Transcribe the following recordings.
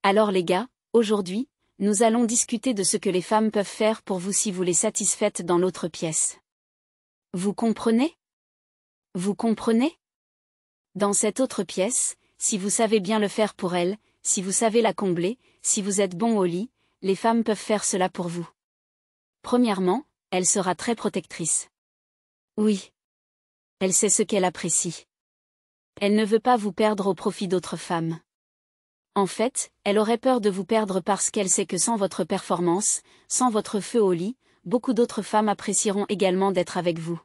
Alors les gars, aujourd'hui, nous allons discuter de ce que les femmes peuvent faire pour vous si vous les satisfaites dans l'autre pièce. Vous comprenez? Vous comprenez? Dans cette autre pièce, si vous savez bien le faire pour elle, si vous savez la combler, si vous êtes bon au lit, les femmes peuvent faire cela pour vous. Premièrement, elle sera très protectrice. Oui. Elle sait ce qu'elle apprécie. Elle ne veut pas vous perdre au profit d'autres femmes. En fait, elle aurait peur de vous perdre parce qu'elle sait que sans votre performance, sans votre feu au lit, beaucoup d'autres femmes apprécieront également d'être avec vous.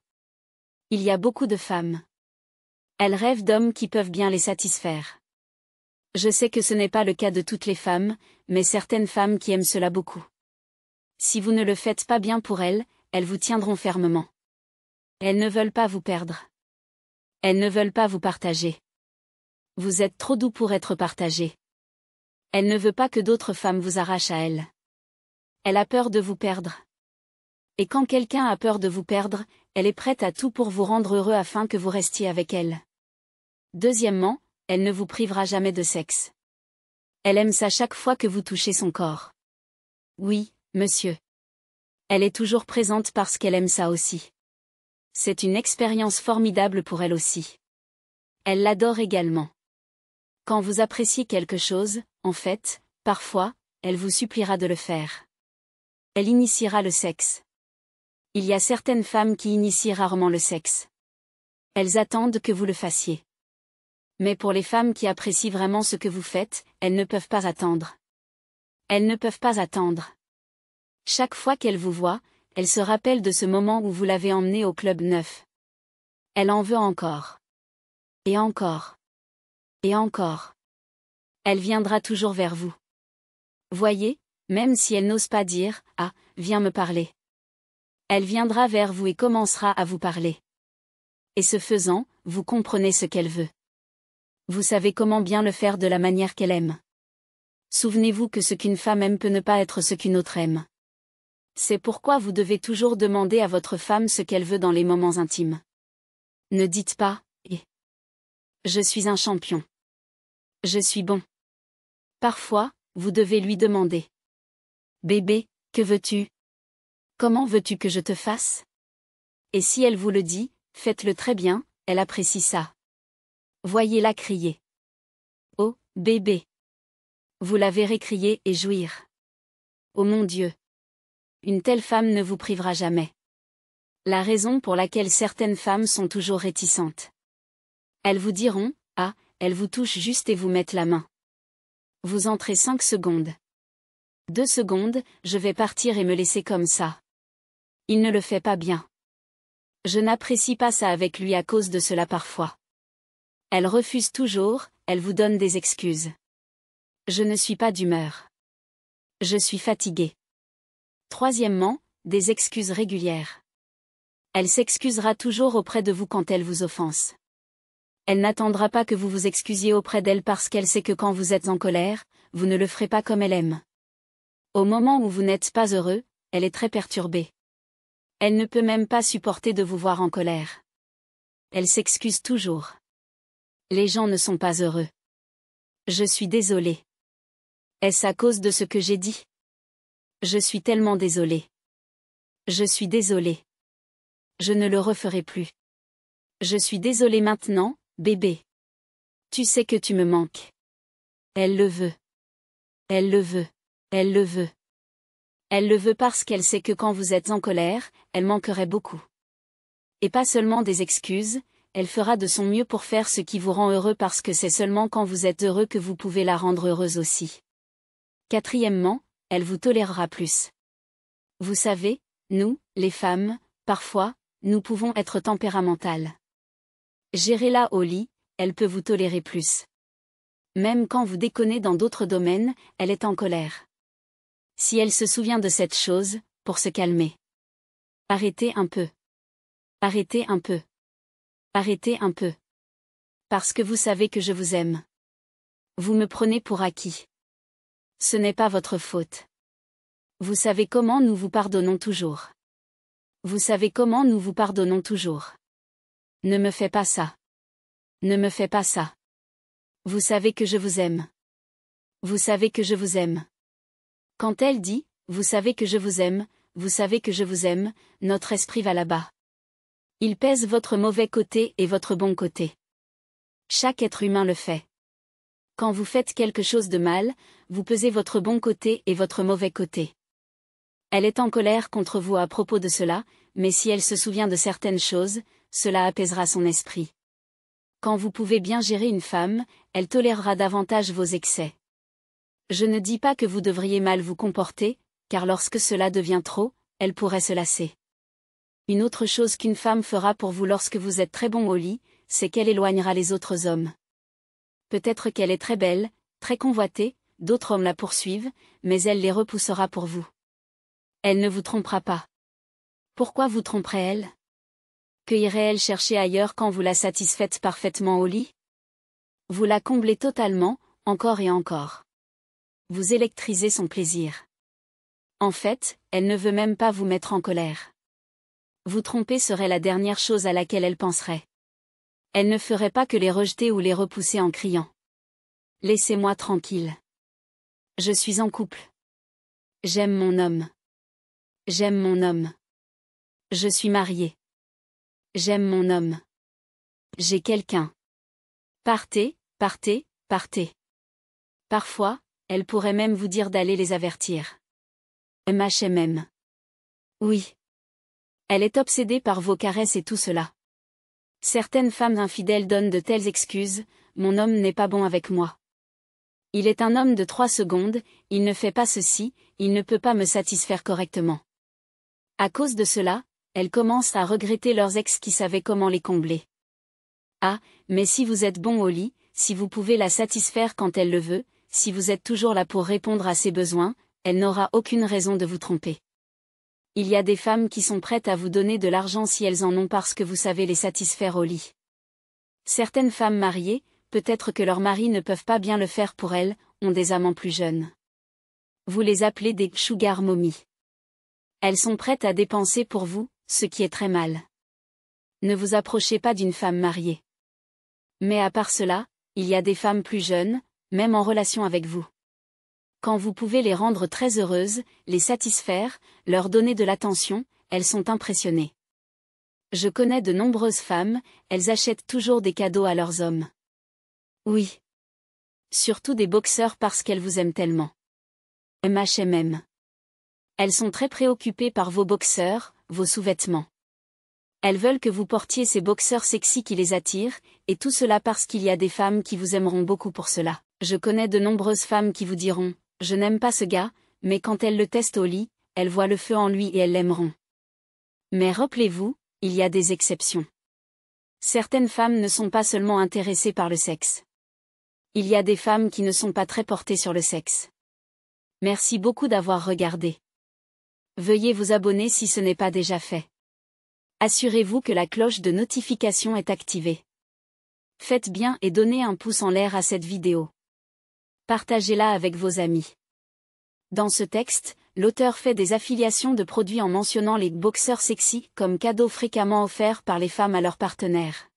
Il y a beaucoup de femmes. Elles rêvent d'hommes qui peuvent bien les satisfaire. Je sais que ce n'est pas le cas de toutes les femmes, mais certaines femmes qui aiment cela beaucoup. Si vous ne le faites pas bien pour elles, elles vous tiendront fermement. Elles ne veulent pas vous perdre. Elles ne veulent pas vous partager. Vous êtes trop doux pour être partagé. Elle ne veut pas que d'autres femmes vous arrachent à elle. Elle a peur de vous perdre. Et quand quelqu'un a peur de vous perdre, elle est prête à tout pour vous rendre heureux afin que vous restiez avec elle. Deuxièmement, elle ne vous privera jamais de sexe. Elle aime ça chaque fois que vous touchez son corps. Oui, monsieur. Elle est toujours présente parce qu'elle aime ça aussi. C'est une expérience formidable pour elle aussi. Elle l'adore également. Quand vous appréciez quelque chose, en fait, parfois, elle vous suppliera de le faire. Elle initiera le sexe. Il y a certaines femmes qui initient rarement le sexe. Elles attendent que vous le fassiez. Mais pour les femmes qui apprécient vraiment ce que vous faites, elles ne peuvent pas attendre. Elles ne peuvent pas attendre. Chaque fois qu'elles vous voient, elles se rappellent de ce moment où vous l'avez emmenée au club 9. Elle en veut encore. Et encore. Et encore. Elle viendra toujours vers vous. Voyez, même si elle n'ose pas dire « Ah, viens me parler ». Elle viendra vers vous et commencera à vous parler. Et ce faisant, vous comprenez ce qu'elle veut. Vous savez comment bien le faire de la manière qu'elle aime. Souvenez-vous que ce qu'une femme aime peut ne pas être ce qu'une autre aime. C'est pourquoi vous devez toujours demander à votre femme ce qu'elle veut dans les moments intimes. Ne dites pas « Eh, je suis un champion. Je suis bon ». Parfois, vous devez lui demander « Bébé, que veux-tu ? Comment veux-tu que je te fasse ?» Et si elle vous le dit, faites-le très bien, elle apprécie ça. Voyez-la crier. Oh, bébé. Vous la verrez crier et jouir. Oh mon Dieu. Une telle femme ne vous privera jamais. La raison pour laquelle certaines femmes sont toujours réticentes. Elles vous diront, ah, elle vous touche juste et vous mettent la main. Vous entrez 5 secondes. 2 secondes, je vais partir et me laisser comme ça. Il ne le fait pas bien. Je n'apprécie pas ça avec lui à cause de cela parfois. Elle refuse toujours, elle vous donne des excuses. Je ne suis pas d'humeur. Je suis fatiguée. Troisièmement, des excuses régulières. Elle s'excusera toujours auprès de vous quand elle vous offense. Elle n'attendra pas que vous vous excusiez auprès d'elle parce qu'elle sait que quand vous êtes en colère, vous ne le ferez pas comme elle aime. Au moment où vous n'êtes pas heureux, elle est très perturbée. Elle ne peut même pas supporter de vous voir en colère. Elle s'excuse toujours. Les gens ne sont pas heureux. Je suis désolée. Est-ce à cause de ce que j'ai dit? Je suis tellement désolée. Je suis désolée. Je ne le referai plus. Je suis désolée maintenant, bébé. Tu sais que tu me manques. Elle le veut. Elle le veut. Elle le veut. Elle le veut parce qu'elle sait que quand vous êtes en colère, elle manquerait beaucoup. Et pas seulement des excuses, elle fera de son mieux pour faire ce qui vous rend heureux parce que c'est seulement quand vous êtes heureux que vous pouvez la rendre heureuse aussi. Quatrièmement, elle vous tolérera plus. Vous savez, nous, les femmes, parfois, nous pouvons être tempéramentales. Gérez-la au lit, elle peut vous tolérer plus. Même quand vous déconnez dans d'autres domaines, elle est en colère. Si elle se souvient de cette chose, pour se calmer. Arrêtez un peu. Arrêtez un peu. Arrêtez un peu. Parce que vous savez que je vous aime. Vous me prenez pour acquis. Ce n'est pas votre faute. Vous savez comment nous vous pardonnons toujours. Vous savez comment nous vous pardonnons toujours. Ne me fais pas ça. Ne me fais pas ça. Vous savez que je vous aime. Vous savez que je vous aime. Quand elle dit, vous savez que je vous aime, vous savez que je vous aime, notre esprit va là-bas. Il pèse votre mauvais côté et votre bon côté. Chaque être humain le fait. Quand vous faites quelque chose de mal, vous pesez votre bon côté et votre mauvais côté. Elle est en colère contre vous à propos de cela, mais si elle se souvient de certaines choses, cela apaisera son esprit. Quand vous pouvez bien gérer une femme, elle tolérera davantage vos excès. Je ne dis pas que vous devriez mal vous comporter, car lorsque cela devient trop, elle pourrait se lasser. Une autre chose qu'une femme fera pour vous lorsque vous êtes très bon au lit, c'est qu'elle éloignera les autres hommes. Peut-être qu'elle est très belle, très convoitée, d'autres hommes la poursuivent, mais elle les repoussera pour vous. Elle ne vous trompera pas. Pourquoi vous tromperait-elle? Que irait-elle chercher ailleurs quand vous la satisfaites parfaitement au lit? Vous la comblez totalement, encore et encore. Vous électrisez son plaisir. En fait, elle ne veut même pas vous mettre en colère. Vous tromper serait la dernière chose à laquelle elle penserait. Elle ne ferait pas que les rejeter ou les repousser en criant. Laissez-moi tranquille. Je suis en couple. J'aime mon homme. J'aime mon homme. Je suis mariée. J'aime mon homme. J'ai quelqu'un. Partez, partez, partez. Parfois, elle pourrait même vous dire d'aller les avertir. MHMM. Oui. Elle est obsédée par vos caresses et tout cela. Certaines femmes infidèles donnent de telles excuses, mon homme n'est pas bon avec moi. Il est un homme de 3 secondes, il ne fait pas ceci, il ne peut pas me satisfaire correctement. À cause de cela, elles commencent à regretter leurs ex qui savaient comment les combler. Ah, mais si vous êtes bon au lit, si vous pouvez la satisfaire quand elle le veut, si vous êtes toujours là pour répondre à ses besoins, elle n'aura aucune raison de vous tromper. Il y a des femmes qui sont prêtes à vous donner de l'argent si elles en ont parce que vous savez les satisfaire au lit. Certaines femmes mariées, peut-être que leurs maris ne peuvent pas bien le faire pour elles, ont des amants plus jeunes. Vous les appelez des sugar mommy. Elles sont prêtes à dépenser pour vous, ce qui est très mal. Ne vous approchez pas d'une femme mariée. Mais à part cela, il y a des femmes plus jeunes, même en relation avec vous. Quand vous pouvez les rendre très heureuses, les satisfaire, leur donner de l'attention, elles sont impressionnées. Je connais de nombreuses femmes, elles achètent toujours des cadeaux à leurs hommes. Oui. Surtout des boxeurs parce qu'elles vous aiment tellement. MHMM. Elles sont très préoccupées par vos boxeurs, vos sous-vêtements. Elles veulent que vous portiez ces boxeurs sexy qui les attirent, et tout cela parce qu'il y a des femmes qui vous aimeront beaucoup pour cela. Je connais de nombreuses femmes qui vous diront, je n'aime pas ce gars, mais quand elles le testent au lit, elles voient le feu en lui et elles l'aimeront. Mais rappelez-vous, il y a des exceptions. Certaines femmes ne sont pas seulement intéressées par le sexe. Il y a des femmes qui ne sont pas très portées sur le sexe. Merci beaucoup d'avoir regardé. Veuillez vous abonner si ce n'est pas déjà fait. Assurez-vous que la cloche de notification est activée. Faites bien et donnez un pouce en l'air à cette vidéo. Partagez-la avec vos amis. Dans ce texte, l'auteur fait des affiliations de produits en mentionnant les boxeurs sexy comme cadeaux fréquemment offerts par les femmes à leurs partenaires.